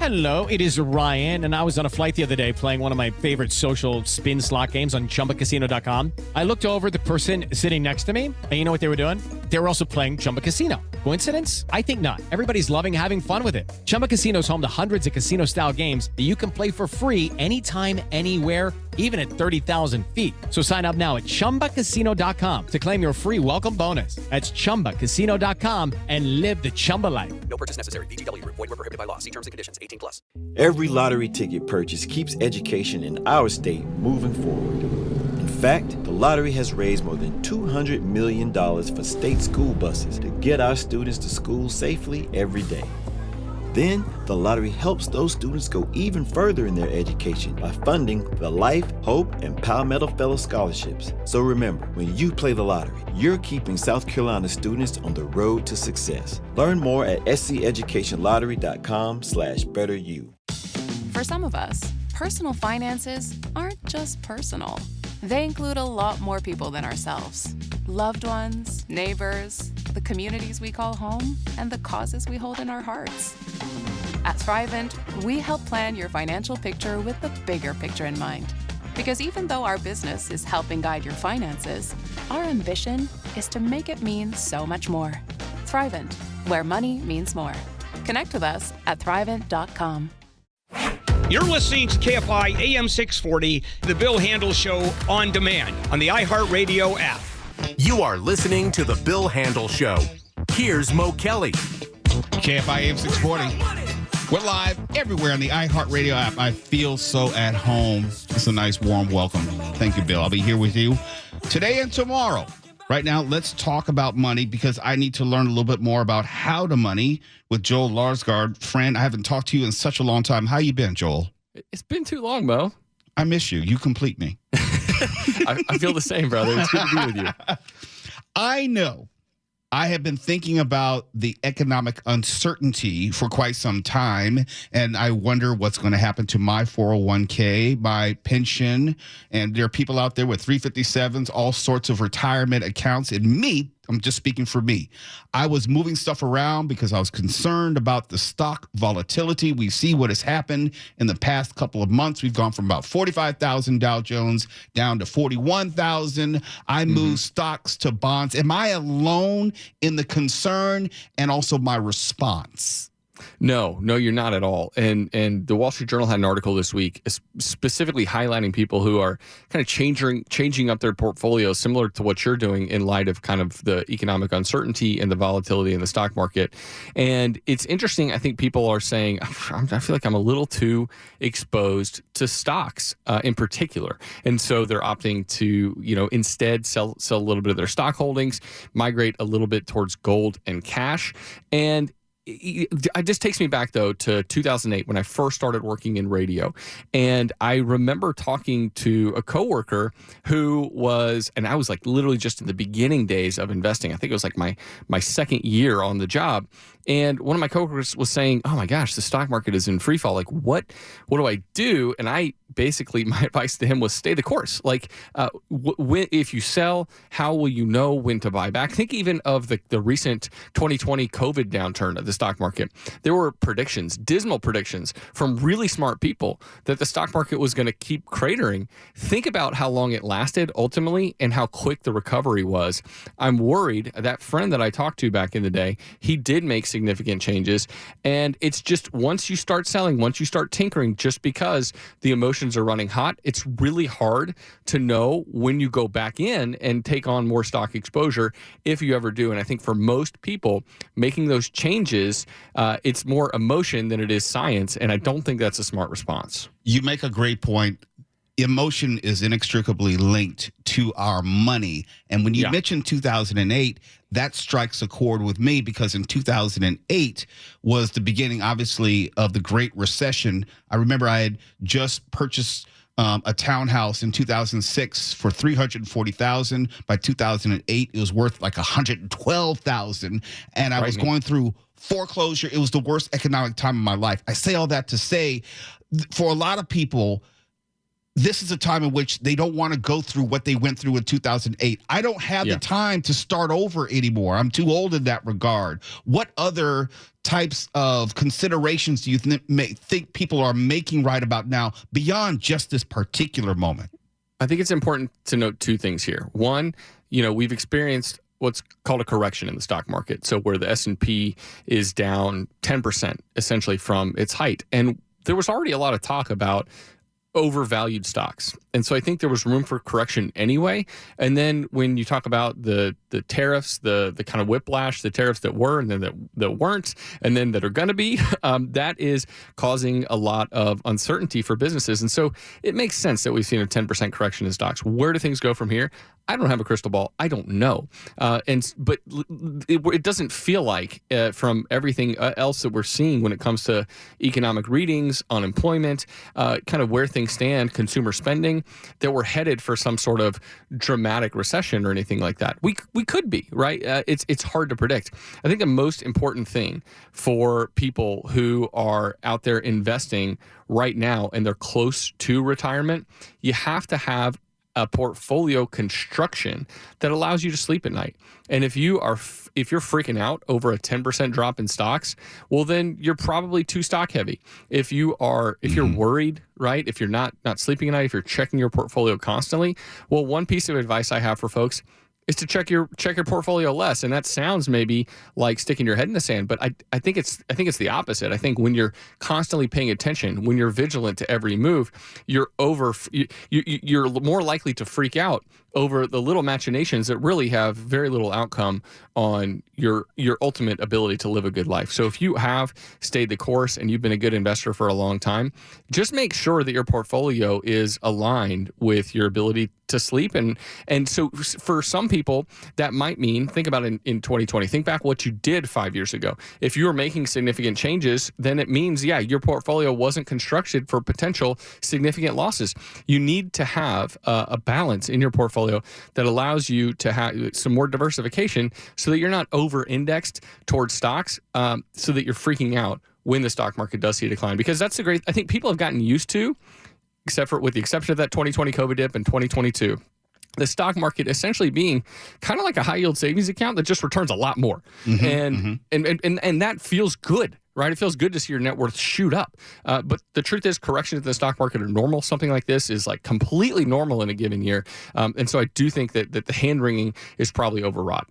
Hello, it is Ryan, and I was on a flight the other day playing one of my favorite social spin slot games on ChumbaCasino.com. I looked over at the person sitting next to me, and you know what they were doing? They were also playing Chumba Casino. Coincidence? I think not. Everybody's loving having fun with it. Chumba Casino is home to hundreds of casino-style games that you can play for free anytime, anywhere, even at 30,000 feet. So sign up now at ChumbaCasino.com to claim your free welcome bonus. That's ChumbaCasino.com and live the Chumba life. No purchase necessary. VGW. Void where prohibited by law. See terms and conditions. 18+. Every lottery ticket purchase keeps education in our state moving forward. In fact, the lottery has raised more than $200 million for state school buses to get our students to school safely every day. Then, the lottery helps those students go even further in their education by funding the Life, Hope, and Palmetto Fellow Scholarships. So remember, when you play the lottery, you're keeping South Carolina students on the road to success. Learn more at sceducationlottery.com/betteryou. For some of us, personal finances aren't just personal. They include a lot more people than ourselves. Loved ones, neighbors, the communities we call home, and the causes we hold in our hearts. At Thrivent, we help plan your financial picture with the bigger picture in mind. Because even though our business is helping guide your finances, our ambition is to make it mean so much more. Thrivent, where money means more. Connect with us at Thrivent.com. You're listening to KFI AM 640, the Bill Handel Show on demand on the iHeartRadio app. You are listening to the Bill Handel Show. Here's Mo Kelly. KFI AM 640. We're live everywhere on the iHeartRadio app. I feel so at home. It's a nice, warm welcome. Thank you, Bill. I'll be here with you today and tomorrow. Right now, let's talk about money because I need to learn a little bit more about how to money with Joel Larsgaard. Friend, I haven't talked to you in such a long time. How you been, Joel? It's been too long, Mo. I miss you. You complete me. I feel the same, brother. It's good to be with you. I know. I have been thinking about the economic uncertainty for quite some time, and I wonder what's going to happen to my 401k, my pension, and there are people out there with 357s, all sorts of retirement accounts, and me, I'm just speaking for me. I was moving stuff around because I was concerned about the stock volatility. We see what has happened in the past couple of months. We've gone from about 45,000 Dow Jones down to 41,000. I moved stocks to bonds. Am I alone in the concern and also my response? No, you're not at all. And the Wall Street Journal had an article this week specifically highlighting people who are kind of changing up their portfolios, similar to what you're doing in light of kind of the economic uncertainty and the volatility in the stock market. And it's interesting. I think people are saying, I feel like I'm a little too exposed to stocks in particular. And so they're opting to, instead sell a little bit of their stock holdings, migrate a little bit towards gold and cash. And it just takes me back, though, to 2008 when I first started working in radio. And I remember talking to a coworker who was, and I was like literally just in the beginning days of investing. I think it was like my second year on the job. And one of my coworkers was saying, oh my gosh, the stock market is in free fall. Like, what do I do? And my advice to him was stay the course. Like, if you sell, how will you know when to buy back? Think even of the recent 2020 COVID downturn of the stock market. There were dismal predictions from really smart people that the stock market was going to keep cratering. Think about how long it lasted ultimately and how quick the recovery was. I'm worried that friend that I talked to back in the day, he did make significant changes. And it's just once you start selling, once you start tinkering, just because the emotions are running hot, it's really hard to know when you go back in and take on more stock exposure if you ever do. And I think for most people making those changes, it's more emotion than it is science. And I don't think that's a smart response. You make a great point. Emotion is inextricably linked to our money. And when you mentioned 2008, that strikes a chord with me because in 2008 was the beginning, obviously, of the Great Recession. I remember I had just purchased a townhouse in 2006 for $340,000. By 2008, it was worth like $112,000. And I was going through foreclosure. It was the worst economic time of my life. I say all that to say, for a lot of people, this is a time in which they don't want to go through what they went through in 2008. I don't have the time to start over anymore. I'm too old in that regard. What other types of considerations do you think people are making right about now beyond just this particular moment? I think it's important to note two things here. One, we've experienced what's called a correction in the stock market. So where the S&P is down 10% essentially from its height. And there was already a lot of talk about overvalued stocks. And so I think there was room for correction anyway. And then when you talk about the tariffs, the kind of whiplash, the tariffs that were and then that weren't, and then that are going to be, that is causing a lot of uncertainty for businesses. And so it makes sense that we've seen a 10% correction in stocks. Where do things go from here? I don't have a crystal ball. I don't know. But it doesn't feel like from everything else that we're seeing when it comes to economic readings, unemployment, kind of where things stand, consumer spending, that we're headed for some sort of dramatic recession or anything like that. We could be, right? It's hard to predict. I think the most important thing for people who are out there investing right now and they're close to retirement, you have to have a portfolio construction that allows you to sleep at night. And if you're freaking out over a 10% drop in stocks, well, then you're probably too stock heavy. If you're worried, right? If you're not sleeping at night, if you're checking your portfolio constantly, well, one piece of advice I have for folks is to check your portfolio less. And that sounds maybe like sticking your head in the sand, but I think it's the opposite. I think when you're constantly paying attention, when you're vigilant to every move, you're more likely to freak out over the little machinations that really have very little outcome on your ultimate ability to live a good life. So if you have stayed the course and you've been a good investor for a long time, just make sure that your portfolio is aligned with your ability to sleep. And so for some people, that might mean, think about it in 2020, think back what you did 5 years ago. If you were making significant changes, then it means, your portfolio wasn't constructed for potential significant losses. You need to have a balance in your portfolio that allows you to have some more diversification so that you're not over-indexed towards stocks, so that you're freaking out when the stock market does see a decline. Because that's I think people have gotten used to, with the exception of that 2020 COVID dip and 2022, the stock market essentially being kind of like a high yield savings account that just returns a lot more. And that feels good, right? It feels good to see your net worth shoot up. But the truth is, corrections in the stock market are normal. Something like this is like completely normal in a given year. And so I do think that the hand wringing is probably overwrought.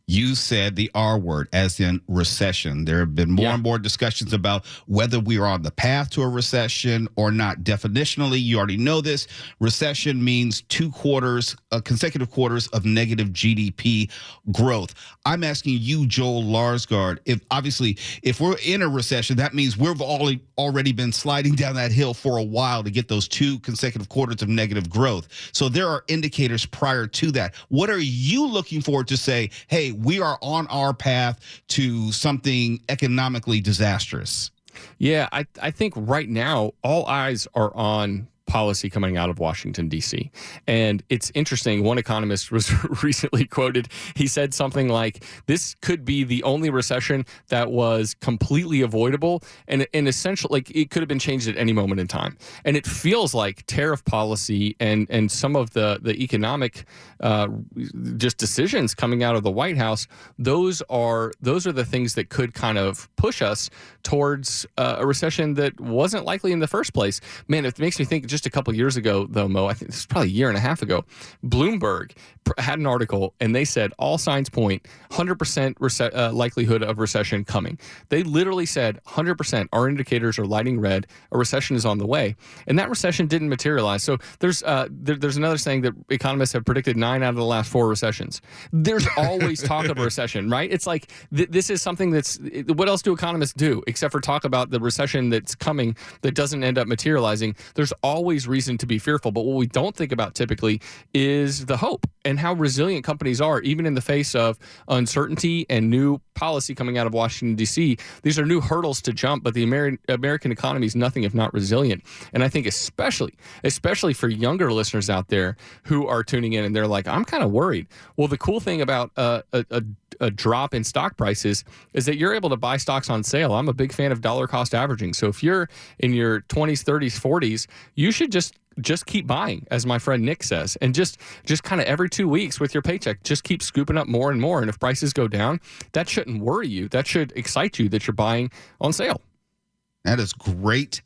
You said the R word, as in recession. There have been more and more discussions about whether we are on the path to a recession or not. Definitionally, you already know this. Recession means 2 quarters, consecutive quarters of negative GDP growth. I'm asking you, Joel Larsgaard, if we're in a recession, that means we've already been sliding down that hill for a while to get those 2 consecutive quarters of negative growth. So there are indicators prior to that. What are you looking for to say, hey, we are on our path to something economically disastrous? Yeah, I think right now all eyes are on policy coming out of Washington, D.C. And it's interesting. One economist was recently quoted. He said something like, this could be the only recession that was completely avoidable and essentially, like, it could have been changed at any moment in time. And it feels like tariff policy and some of the economic just decisions coming out of the White House, those are the things that could kind of push us towards a recession that wasn't likely in the first place. Man, it makes me think just a couple of years ago, though, Mo, I think this was probably a year and a half ago, Bloomberg had an article and they said all signs point 100% likelihood of recession coming. They literally said 100%, our indicators are lighting red, a recession is on the way. And that recession didn't materialize. So there's another saying that economists have predicted 9 out of the last 4 recessions. There's always talk of a recession, right? It's like this is something that's, what else do economists do except for talk about the recession that's coming that doesn't end up materializing? There's always reason to be fearful. But what we don't think about typically is the hope and how resilient companies are, even in the face of uncertainty and new policy coming out of Washington, D.C. These are new hurdles to jump, but the American economy is nothing if not resilient. And I think especially for younger listeners out there who are tuning in and they're like, I'm kind of worried. Well, the cool thing about a drop in stock prices is that you're able to buy stocks on sale. I'm a big fan of dollar cost averaging. So if you're in your 20s, 30s, 40s, you should just keep buying, as my friend Nick says, and just kind of every 2 weeks with your paycheck, just keep scooping up more and more. And if prices go down, that shouldn't worry you. That should excite you that you're buying on sale. That is great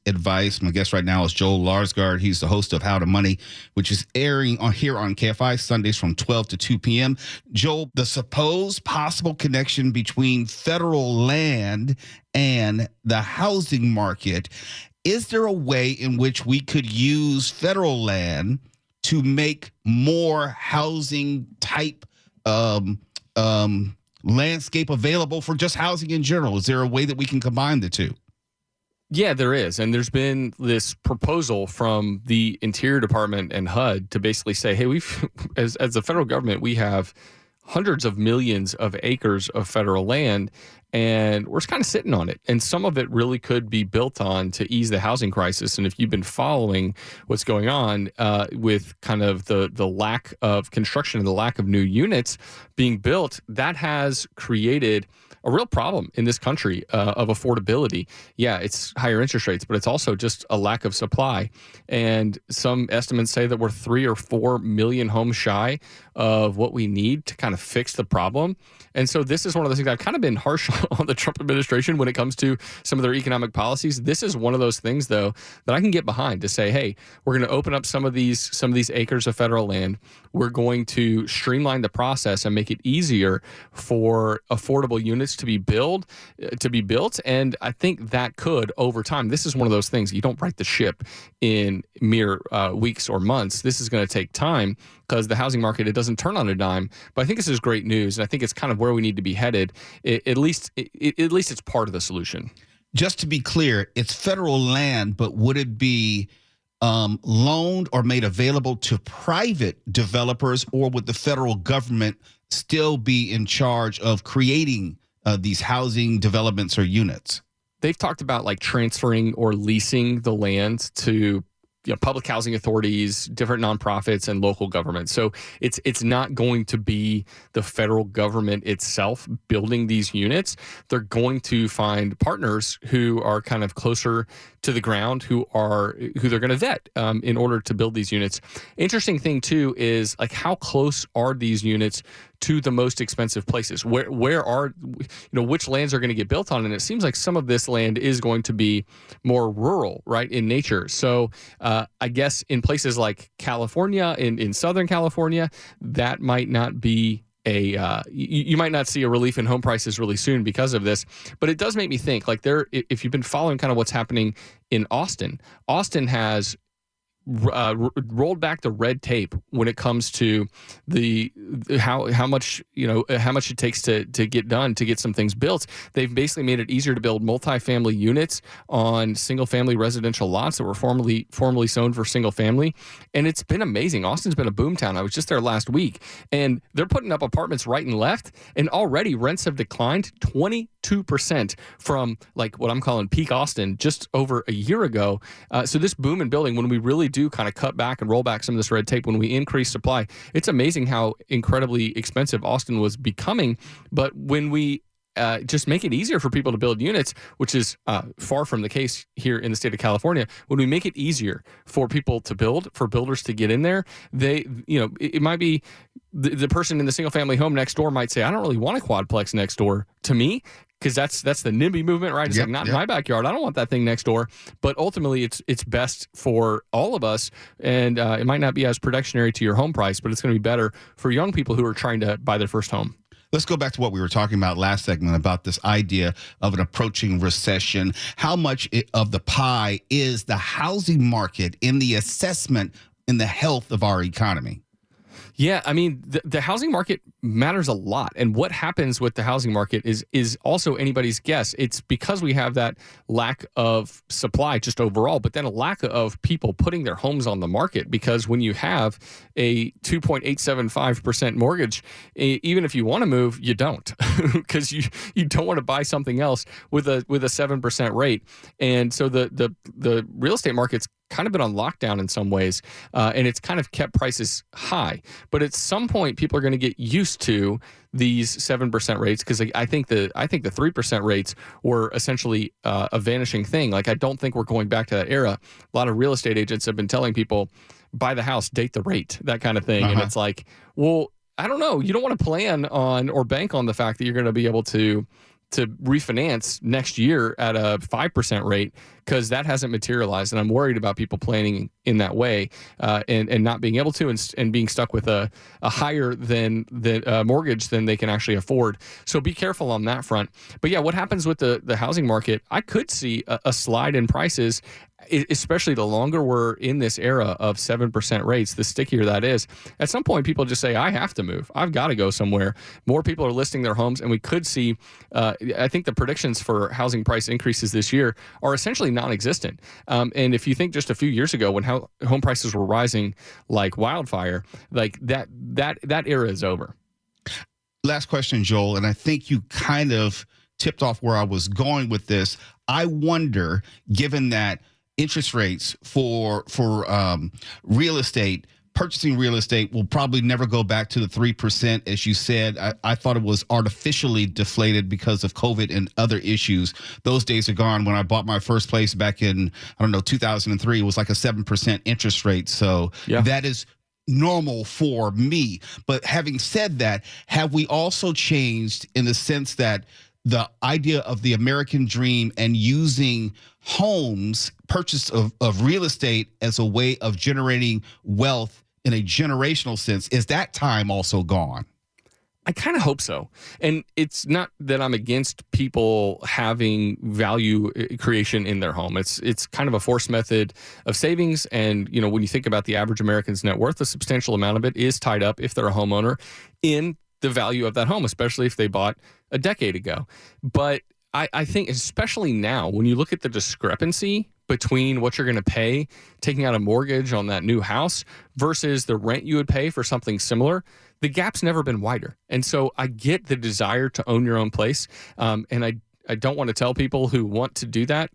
advice. My guest right now is Joel Larsgaard. He's the host of How to Money, which is airing here on KFI Sundays from 12 to 2 p.m. Joel, the supposed possible connection between federal land and the housing market. Is there a way in which we could use federal land to make more housing type landscape available for just housing in general? Is there a way that we can combine the two? Yeah, there is. And there's been this proposal from the Interior Department and HUD to basically say, hey, as the federal government, we have hundreds of millions of acres of federal land, and we're just kind of sitting on it. And some of it really could be built on to ease the housing crisis. And if you've been following what's going on with kind of the lack of construction and the lack of new units being built, that has created a real problem in this country of affordability. Yeah, it's higher interest rates, but it's also just a lack of supply. And some estimates say that we're 3 or 4 million homes shy of what we need to kind of fix the problem. And so this is one of those things. I've kind of been harsh on the Trump administration when it comes to some of their economic policies. This is one of those things, though, that I can get behind to say, hey, we're going to open up some of these acres of federal land. We're going to streamline the process and make it easier for affordable units to be built. And I think that could, over time, this is one of those things, you don't right the ship in mere weeks or months. This is going to take time because the housing market, it doesn't turn on a dime. But I think this is great news, and I think it's kind of where we need to be headed. At least it's part of the solution. Just to be clear, it's federal land, but would it be loaned or made available to private developers, or would the federal government still be in charge of creating these housing developments or units? They've talked about like transferring or leasing the land to public housing authorities, different nonprofits, and local governments. So it's not going to be the federal government itself building these units. They're going to find partners who are kind of closer to the ground, who they're going to vet in order to build these units. Interesting thing too is like how close are these units to the most expensive places? Where are which lands are going to get built on? And it seems like some of this land is going to be more rural, right, in nature. So I guess in places like California, in Southern California, that might not be you might not see a relief in home prices really soon because of this. But it does make me think, like, if you've been following kind of what's happening in Austin has rolled back the red tape when it comes to how much it takes to get done, to get some things built. They've basically made it easier to build multifamily units on single family residential lots that were formerly zoned for single family, and it's been amazing. Austin's been a boom town. I was just there last week, and they're putting up apartments right and left, and already rents have declined 22% from like what I'm calling peak Austin just over a year ago. So this boom in building, when we really do kind of cut back and roll back some of this red tape, when we increase supply, it's amazing how incredibly expensive Austin was becoming. But when we just make it easier for people to build units, which is far from the case here in the state of California, when we make it easier for people to build, for builders to get in there, it might be the person in the single family home next door might say, I don't really want a quadplex next door to me, because that's the NIMBY movement, right? It's like, not in my backyard. I don't want that thing next door. But ultimately, it's best for all of us, and it might not be as protectionary to your home price, but it's going to be better for young people who are trying to buy their first home. Let's go back to what we were talking about last segment about this idea of an approaching recession. How much of the pie is the housing market in the assessment in the health of our economy? Yeah, I mean, the housing market matters a lot. And what happens with the housing market is also anybody's guess. It's because we have that lack of supply just overall, but then a lack of people putting their homes on the market. Because when you have a 2.875% mortgage, even if you want to move, you don't, because you don't want to buy something else with a 7% rate. And so the real estate market's kind of been on lockdown in some ways, and it's kind of kept prices high. But at some point, people are going to get used to these 7% rates, because I think the 3% rates were essentially a vanishing thing. Like, I don't think we're going back to that era. A lot of real estate agents have been telling people, buy the house, date the rate, that kind of thing. And it's like, well, I don't know. You don't want to plan on or bank on the fact that you're going to be able to refinance next year at a 5% rate, because that hasn't materialized. And I'm worried about people planning in that way and not being able to and being stuck with a higher than mortgage than they can actually afford. So be careful on that front. But yeah, what happens with the housing market? I could see a slide in prices, especially the longer we're in this era of 7% rates, the stickier that is. At some point, people just say, I have to move. I've got to go somewhere. More people are listing their homes, and we could see, I think the predictions for housing price increases this year are essentially non-existent. And if you think just a few years ago when home prices were rising like wildfire, like that era is over. Last question, Joel, and I think you kind of tipped off where I was going with this. I wonder, given that interest rates for real estate, purchasing real estate will probably never go back to the 3%, as you said. I thought it was artificially deflated because of COVID and other issues. Those days are gone. When I bought my first place back in, 2003, it was like a 7% interest rate. So that is normal for me. But having said that, have we also changed in the sense that the idea of the American dream and using homes, purchase of real estate as a way of generating wealth in a generational sense, is that time also gone? I kind of hope so. And it's not that I'm against people having value creation in their home. It's kind of a forced method of savings. And, when you think about the average American's net worth, a substantial amount of it is tied up, if they're a homeowner, in the value of that home, especially if they bought a decade ago. But I think especially now, when you look at the discrepancy between what you're going to pay taking out a mortgage on that new house versus the rent you would pay for something similar, the gap's never been wider. And so I get the desire to own your own place. And I don't want to tell people who want to do that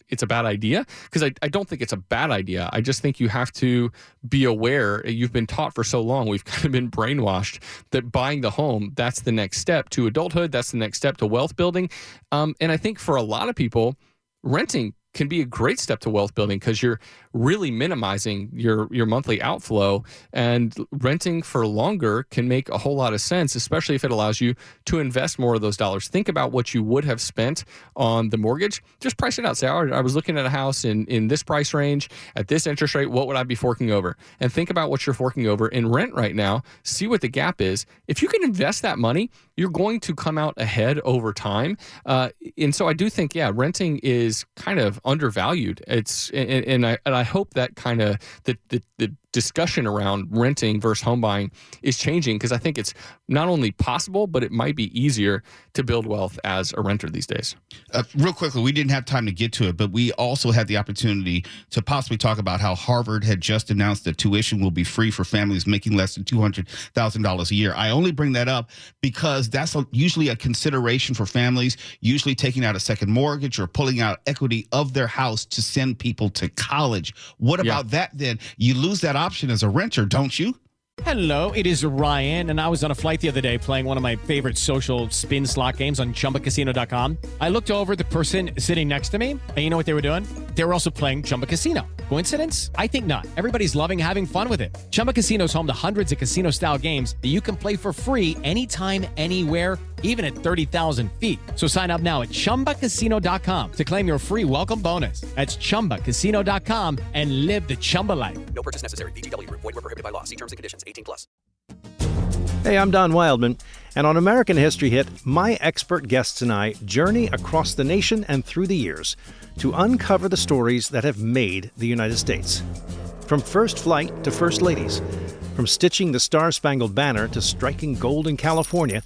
it's a bad idea, because I don't think it's a bad idea. I just think you have to be aware. You've been taught for so long, we've kind of been brainwashed that buying the home, that's the next step to adulthood. That's the next step to wealth building. And I think for a lot of people, renting can be a great step to wealth building, because you're really minimizing your monthly outflow, and renting for longer can make a whole lot of sense, especially if it allows you to invest more of those dollars. Think about what you would have spent on the mortgage. Just price it out. Say, I was looking at a house in this price range at this interest rate. What would I be forking over? And think about what you're forking over in rent right now. See what the gap is. If you can invest that money, you're going to come out ahead over time. And so I do think, renting is kind of undervalued. And I hope that kind of the discussion around renting versus home buying is changing, because I think it's not only possible, but it might be easier to build wealth as a renter these days. Real quickly, we didn't have time to get to it, but we also had the opportunity to possibly talk about how Harvard had just announced that tuition will be free for families making less than $200,000 a year. I only bring that up because that's usually a consideration for families, usually taking out a second mortgage or pulling out equity of their house to send people to college. What about that then? You lose that option as a renter, don't you? Hello, it is Ryan, and I was on a flight the other day playing one of my favorite social spin slot games on chumbacasino.com. I looked over at the person sitting next to me, and you know what they were doing? They were also playing Chumba Casino. Coincidence? I think not. Everybody's loving having fun with it. Chumba Casino is home to hundreds of casino-style games that you can play for free anytime, anywhere, even at 30,000 feet. So sign up now at chumbacasino.com to claim your free welcome bonus. That's chumbacasino.com and live the Chumba life. No purchase necessary. VGW. Void where prohibited by law. See terms and conditions. 18+. Hey, I'm Don Wildman, and on American History Hit, my expert guests and I journey across the nation and through the years to uncover the stories that have made the United States. From first flight to first ladies, from stitching the Star-Spangled Banner to striking gold in California,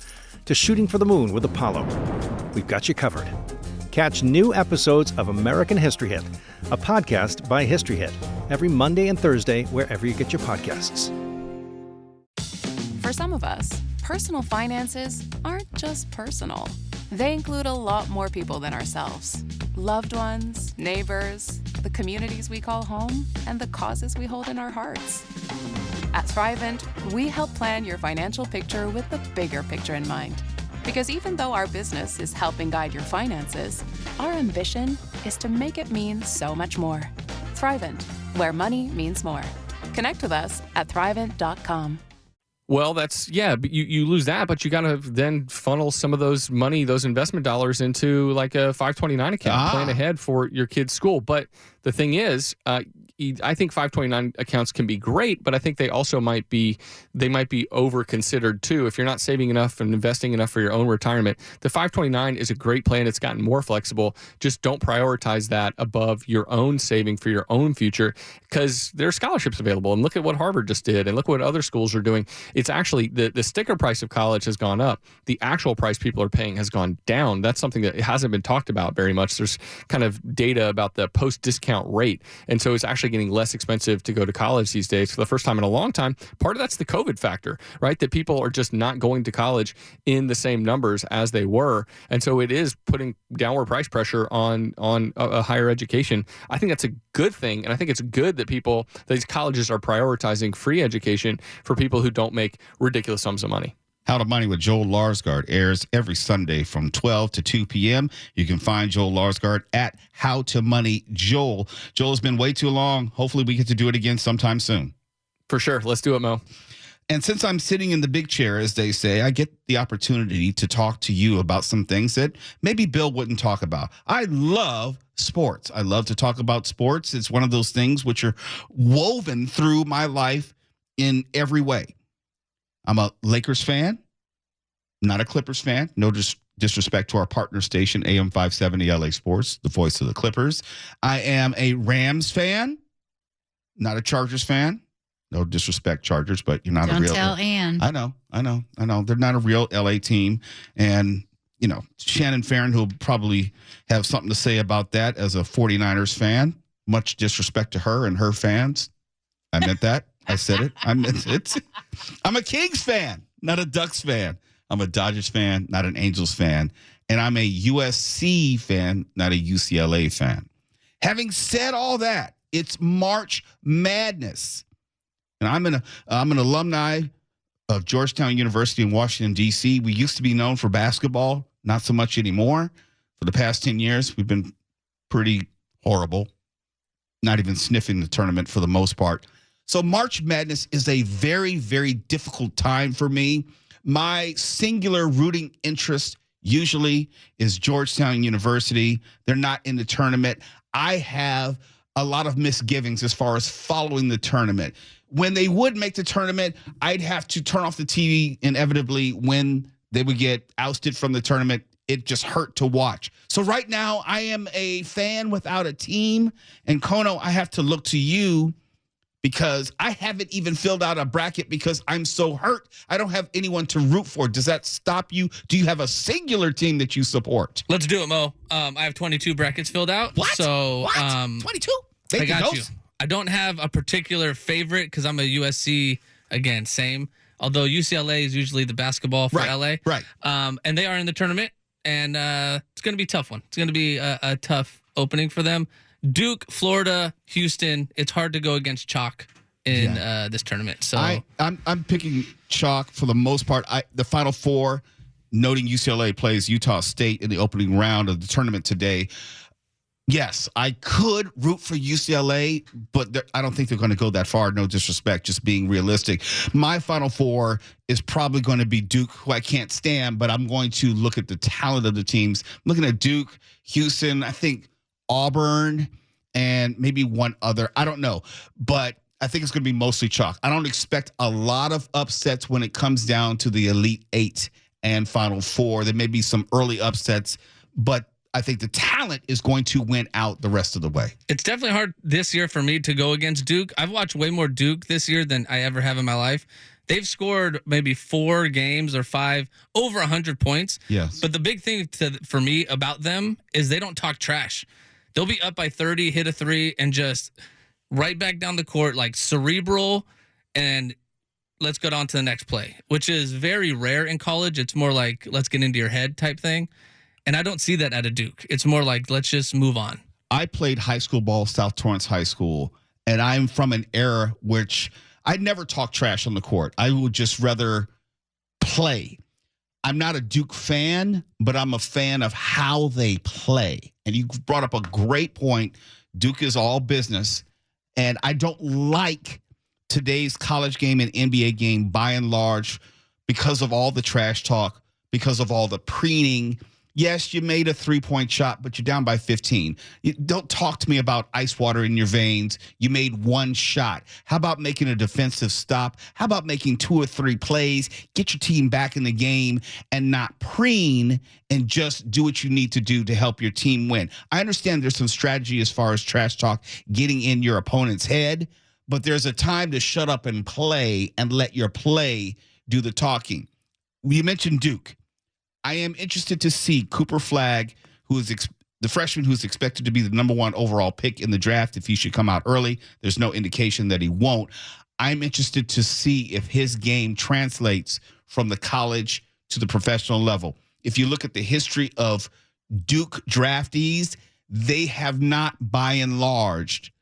to shooting for the moon with Apollo. We've got you covered. Catch new episodes of American History Hit, a podcast by History Hit, every Monday and Thursday wherever you get your podcasts. For some of us, personal finances aren't just personal. They include a lot more people than ourselves. Loved ones, neighbors, the communities we call home, and the causes we hold in our hearts. At Thrivent, we help plan your financial picture with the bigger picture in mind. Because even though our business is helping guide your finances, our ambition is to make it mean so much more. Thrivent, where money means more. Connect with us at thrivent.com. Well, but you lose that, but you got to then funnel some of those investment dollars into like a 529 account, plan ahead for your kid's school. But the thing is, I think 529 accounts can be great, but I think they also might be over considered too. If you're not saving enough and investing enough for your own retirement, the 529 is a great plan. It's gotten more flexible. Just don't prioritize that above your own saving for your own future, because there are scholarships available. And look at what Harvard just did, and look what other schools are doing. It's actually the sticker price of college has gone up. The actual price people are paying has gone down. That's something that hasn't been talked about very much. There's kind of data about the post-discount rate. And so it's actually getting less expensive to go to college these days for the first time in a long time. Part of that's the COVID factor, right? That people are just not going to college in the same numbers as they were. And so it is putting downward price pressure on a higher education. I think that's a good thing. And I think it's good that these colleges are prioritizing free education for people who don't make ridiculous sums of money. How to Money with Joel Larsgaard airs every Sunday from 12 to 2 p.m. You can find Joel Larsgaard at How to Money Joel. Joel, has been way too long. Hopefully we get to do it again sometime soon. For sure. Let's do it, Mo. And since I'm sitting in the big chair, as they say, I get the opportunity to talk to you about some things that maybe Bill wouldn't talk about. I love sports. I love to talk about sports. It's one of those things which are woven through my life in every way. I'm a Lakers fan, not a Clippers fan. No disrespect to our partner station, AM 570 LA Sports, the voice of the Clippers. I am a Rams fan, not a Chargers fan. No disrespect, Chargers, but you're not a real. Don't tell Ann. I know. They're not a real LA team. And, Shannon Farron, who'll probably have something to say about that as a 49ers fan. Much disrespect to her and her fans. I meant that. I said it. I meant it. I'm a Kings fan, not a Ducks fan. I'm a Dodgers fan, not an Angels fan. And I'm a USC fan, not a UCLA fan. Having said all that, it's March Madness. And I'm an alumni of Georgetown University in Washington, D.C. We used to be known for basketball, not so much anymore. For the past 10 years, we've been pretty horrible, not even sniffing the tournament for the most part. So March Madness is a very, very difficult time for me. My singular rooting interest usually is Georgetown University. They're not in the tournament. I have a lot of misgivings as far as following the tournament. When they would make the tournament, I'd have to turn off the TV inevitably when they would get ousted from the tournament. It just hurt to watch. So right now, I am a fan without a team. And Kono, I have to look to you because I haven't even filled out a bracket because I'm so hurt. I don't have anyone to root for. Does that stop you? Do you have a singular team that you support? Let's do it, Mo. I have 22 brackets filled out. What? So, what? 22? I got you. I don't have a particular favorite because I'm a USC, again, same. Although UCLA is usually the basketball for LA. Right. And they are in the tournament, and it's going to be a tough one. It's going to be a tough opening for them. Duke, Florida, Houston. It's hard to go against chalk in this tournament. So I'm picking chalk for the most part. The Final Four, noting UCLA plays Utah State in the opening round of the tournament today. Yes, I could root for UCLA, but I don't think they're going to go that far. No disrespect, just being realistic. My Final Four is probably going to be Duke, who I can't stand, but I'm going to look at the talent of the teams. I'm looking at Duke, Houston, I think Auburn, and maybe one other. I don't know, but I think it's going to be mostly chalk. I don't expect a lot of upsets when it comes down to the Elite Eight and Final Four. There may be some early upsets, but I think the talent is going to win out the rest of the way. It's definitely hard this year for me to go against Duke. I've watched way more Duke this year than I ever have in my life. They've scored maybe 4 games or 5 over 100 points. Yes. But the big thing for me about them is they don't talk trash. They'll be up by 30, hit a 3, and just right back down the court, like cerebral, and let's go on to the next play, which is very rare in college. It's more like let's get into your head type thing. And I don't see that at a Duke. It's more like, let's just move on. I played high school ball, South Torrance High School, and I'm from an era which I never talk trash on the court. I would just rather play. I'm not a Duke fan, but I'm a fan of how they play. And you brought up a great point. Duke is all business. And I don't like today's college game and NBA game by and large because of all the trash talk, because of all the preening. Yes, you made a 3-point shot, but you're down by 15. Don't talk to me about ice water in your veins. You made one shot. How about making a defensive stop? How about making 2 or 3 plays? Get your team back in the game and not preen and just do what you need to do to help your team win. I understand there's some strategy as far as trash talk getting in your opponent's head, but there's a time to shut up and play and let your play do the talking. You mentioned Duke. I am interested to see Cooper Flagg, who is the freshman who's expected to be the number 1 overall pick in the draft if he should come out early. There's no indication that he won't. I'm interested to see if his game translates from the college to the professional level. If you look at the history of Duke draftees, they have not by and large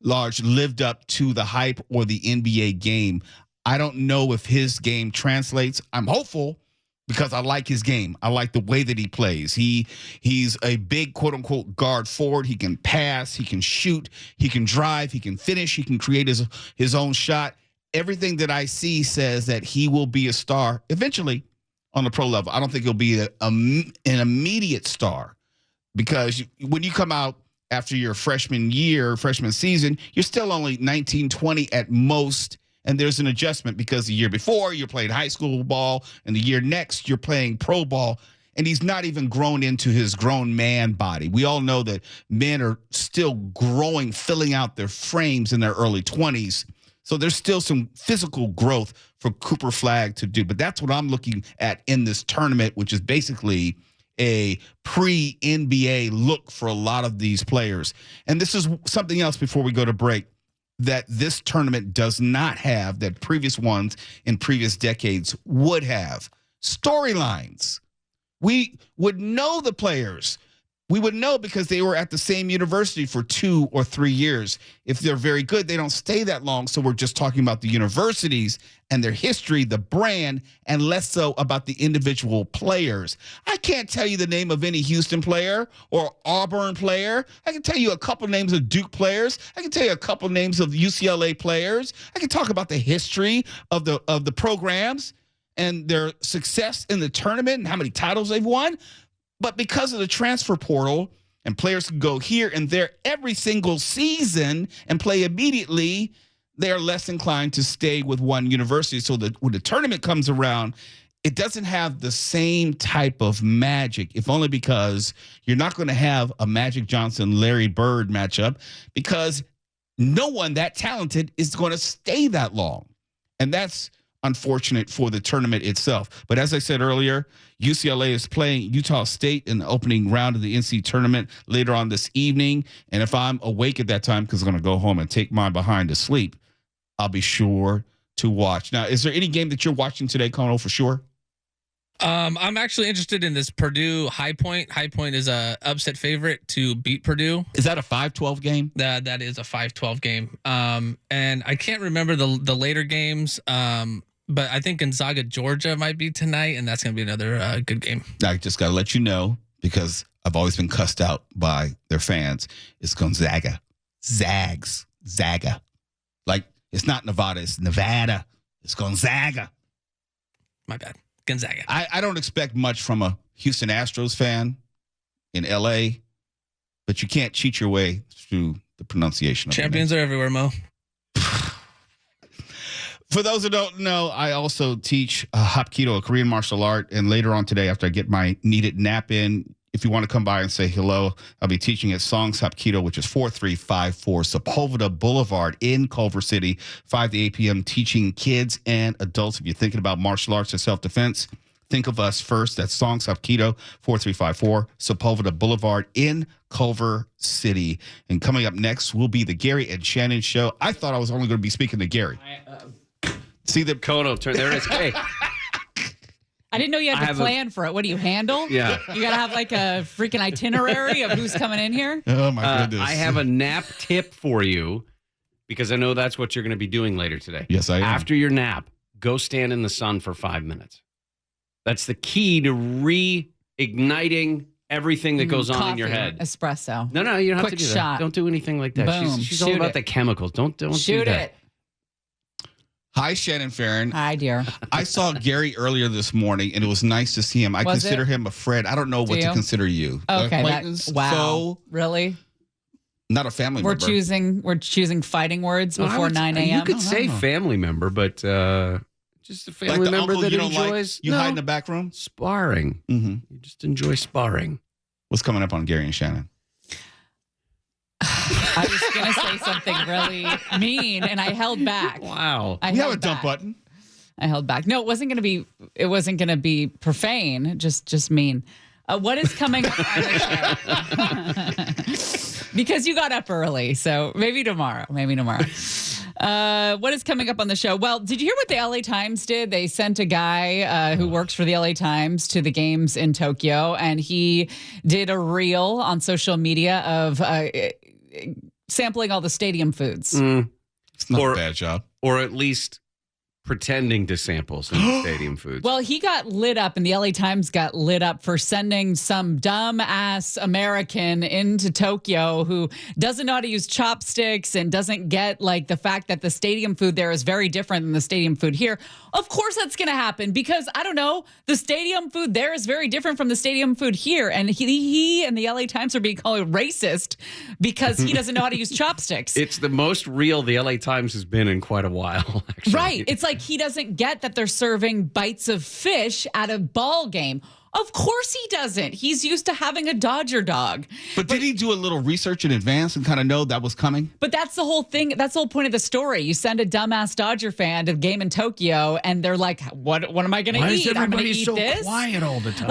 lived up to the hype or the NBA game. I don't know if his game translates. I'm hopeful, because I like his game. I like the way that he plays. He's a big, quote-unquote, guard forward. He can pass. He can shoot. He can drive. He can finish. He can create his own shot. Everything that I see says that he will be a star eventually on the pro level. I don't think he'll be an immediate star, because when you come out after your freshman season, you're still only 19, 20 at most. And there's an adjustment because the year before you're playing high school ball and the year next you're playing pro ball, and he's not even grown into his grown man body. We all know that men are still growing, filling out their frames in their early 20s. So there's still some physical growth for Cooper Flagg to do. But that's what I'm looking at in this tournament, which is basically a pre-NBA look for a lot of these players. And this is something else before we go to break that this tournament does not have, that previous ones in previous decades would have. Storylines. We would know the players. We would know because they were at the same university for 2 or 3 years. If they're very good, they don't stay that long. So we're just talking about the universities and their history, the brand, and less so about the individual players. I can't tell you the name of any Houston player or Auburn player. I can tell you a couple names of Duke players. I can tell you a couple names of UCLA players. I can talk about the history of the programs and their success in the tournament and how many titles they've won. But because of the transfer portal and players can go here and there every single season and play immediately, they're less inclined to stay with one university. So that when the tournament comes around, it doesn't have the same type of magic, if only because you're not going to have a Magic Johnson-Larry Bird matchup, because no one that talented is going to stay that long. And that's unfortunate for the tournament itself. But as I said earlier, UCLA is playing Utah State in the opening round of the NCAA tournament later on this evening. And if I'm awake at that time, because I'm going to go home and take my behind to sleep, I'll be sure to watch. Now, is there any game that you're watching today, Kono, for sure? I'm actually interested in this Purdue High Point. High Point is a upset favorite to beat Purdue. Is that a 5-12 game? That is a 5-12 game. And I can't remember the later games. But I think Gonzaga, Georgia might be tonight, and that's going to be another good game. I just got to let you know, because I've always been cussed out by their fans. It's Gonzaga. Zaga. Like, it's not Nevada, it's Nevada. It's Gonzaga. My bad. Gonzaga. I don't expect much from a Houston Astros fan in L.A., but you can't cheat your way through the pronunciation of Champions are everywhere, Mo. For those who don't know, I also teach Hapkido, a Korean martial art. And later on today, after I get my needed nap in, if you want to come by and say hello, I'll be teaching at Songs Hapkido, which is 4354 Sepulveda Boulevard in Culver City, 5 to 8 p.m., teaching kids and adults. If you're thinking about martial arts or self-defense, think of us first. That's Songs Hapkido, 4354 Sepulveda Boulevard in Culver City. And coming up next will be the Gary and Shannon Show. I thought I was only going to be speaking to Gary. See the Kono turn there it is. Hey. I didn't know you had to plan for it. What do you handle? Yeah. You got to have like a freaking itinerary of who's coming in here? Oh, my goodness. I have a nap tip for you. because I know that's what you're going to be doing later today. Yes, I am. After your nap, go stand in the sun for 5 minutes. That's the key to reigniting everything that goes on in your head. Espresso. No, you don't have to Quick do that. shot. Don't do anything like that. Boom. She's all Shoot about it. the chemicals. Don't Shoot do that. it. Hi, Shannon Farron. Hi, dear. I saw Gary earlier this morning, and it was nice to see him. I Was consider it? him a friend. I don't know what to you? consider you. Okay. Acquaintance, Wow. foe, Really? not a family We're member. choosing fighting words No, I before would- 9 a.m. You could say family member, but just a family Like the member uncle that you don't enjoys like, you hide in the back room? sparring. Mm-hmm. You just enjoy sparring. What's coming up on Gary and Shannon? I was going to say something really mean, and I held back. Wow. I We have a held dump back. button. I held back. No, it wasn't going to be profane, just mean. What is coming up on the show? Because you got up early, so maybe tomorrow. What is coming up on the show? Well, did you hear what the LA Times did? They sent a guy who works for the LA Times to the games in Tokyo, and he did a reel on social media of sampling all the stadium foods. It's not a bad job. Or at least pretending to sample some stadium foods. Well, he got lit up, and the LA Times got lit up for sending some dumb-ass American into Tokyo who doesn't know how to use chopsticks and doesn't get, like, the fact that the stadium food there is very different than the stadium food here. Of course that's going to happen because, I don't know, the stadium food there is very different from the stadium food here. And he and the LA Times are being called racist because he doesn't know how to use chopsticks. It's the most real the LA Times has been in quite a while, actually. Right. It's like he doesn't get that they're serving bites of fish at a ball game. Of course he doesn't. He's used to having a Dodger dog. But did he do a little research in advance and kind of know that was coming? But that's the whole thing. That's the whole point of the story. You send a dumbass Dodger fan to the game in Tokyo, and they're like, "What am I going to eat? I'm going to eat this." Quiet all the time?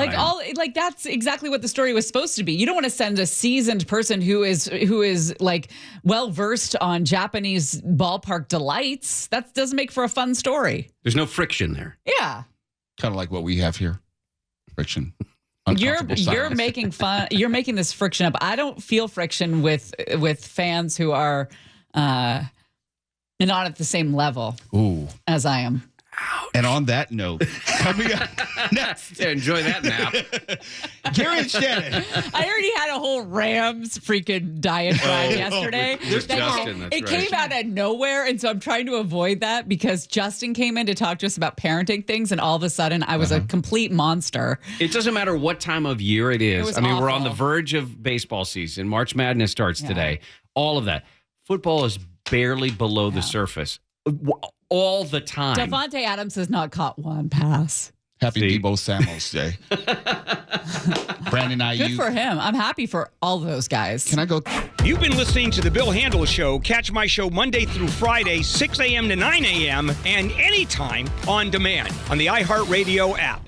Like that's exactly what the story was supposed to be. You don't want to send a seasoned person who is like well versed on Japanese ballpark delights. That doesn't make for a fun story. There's no friction there. Yeah. Kind of like what we have here. Friction. You're making fun. You're making this friction up. I don't feel friction with fans who are not at the same level as I am. Ouch. And on that note, coming up next. Yeah, enjoy that nap. Gary and Shannon. I already had a whole Rams freaking diatribe yesterday. There's Justin, that's it right. came out of nowhere, and so I'm trying to avoid that because Justin came in to talk to us about parenting things, and all of a sudden I was a complete monster. It doesn't matter what time of year it is. was We're on the awful. verge of baseball season. March Madness starts today. All of that. Football is barely below the surface all the time. Davante Adams has not caught one pass. Happy Debo Samuel's Day. Brandon Ayuk. Good for him. I'm happy for all those guys. Can I go? You've been listening to The Bill Handel Show. Catch my show Monday through Friday, 6 a.m. to 9 a.m., and anytime on demand on the iHeartRadio app.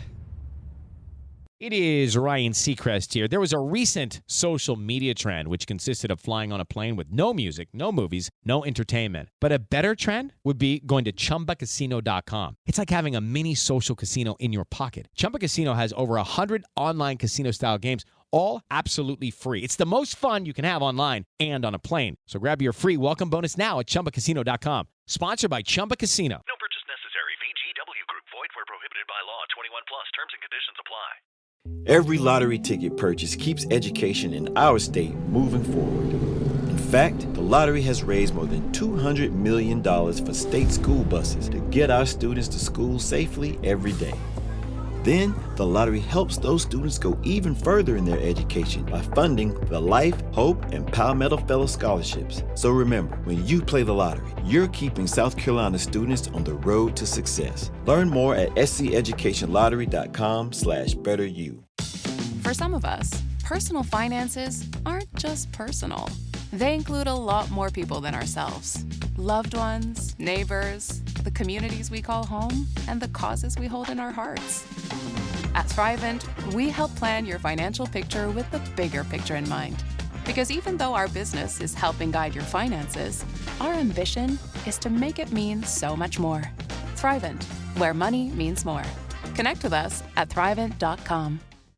It is Ryan Seacrest here. There was a recent social media trend which consisted of flying on a plane with no music, no movies, no entertainment. But a better trend would be going to ChumbaCasino.com. It's like having a mini social casino in your pocket. Chumba Casino has over 100 online casino-style games, all absolutely free. It's the most fun you can have online and on a plane. So grab your free welcome bonus now at ChumbaCasino.com. Sponsored by Chumba Casino. No purchase necessary. VGW Group. Void where prohibited by law. 21 plus. Terms and conditions apply. Every lottery ticket purchase keeps education in our state moving forward. In fact, the lottery has raised more than $200 million for state school buses to get our students to school safely every day. Then, the lottery helps those students go even further in their education by funding the Life, Hope, and Palmetto Fellow Scholarships. So remember, when you play the lottery, you're keeping South Carolina students on the road to success. Learn more at sceducationlottery.com/betteryou. For some of us, personal finances aren't just personal. They include a lot more people than ourselves. Loved ones, neighbors, the communities we call home, and the causes we hold in our hearts. At Thrivent, we help plan your financial picture with the bigger picture in mind. Because even though our business is helping guide your finances, our ambition is to make it mean so much more. Thrivent, where money means more. Connect with us at Thrivent.com.